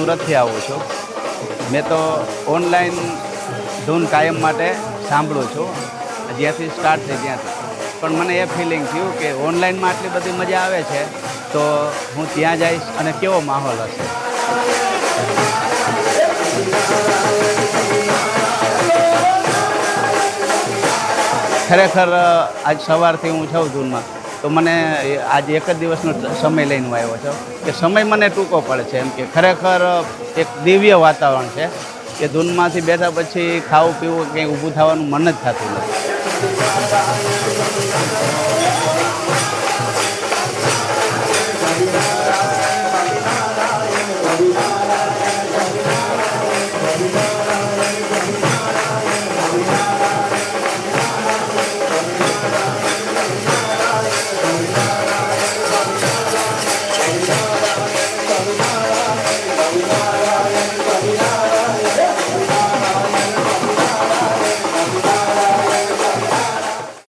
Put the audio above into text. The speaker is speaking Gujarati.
સુરતથી આવું છું. મેં તો ઓનલાઈન ધૂન કાયમ માટે સાંભળું છું, જ્યાંથી સ્ટાર્ટ થઈ ત્યાંથી. પણ મને એ ફિલિંગ થયું કે ઓનલાઈનમાં આટલી બધી મજા આવે છે તો હું ત્યાં જઈશ અને કેવો માહોલ હશે. ખરેખર આજ સવારથી હું છું ધૂનમાં, તો મને આજે એક જ દિવસનો સમય લઈને હું આવ્યો છું કે સમય મને ટૂંકો પડે છે. એમ કે ખરેખર એક દિવ્ય વાતાવરણ છે કે ધૂનમાંથી બેઠા પછી ખાવું પીવું કંઈ ઊભું થવાનું મન જ થતું નથી.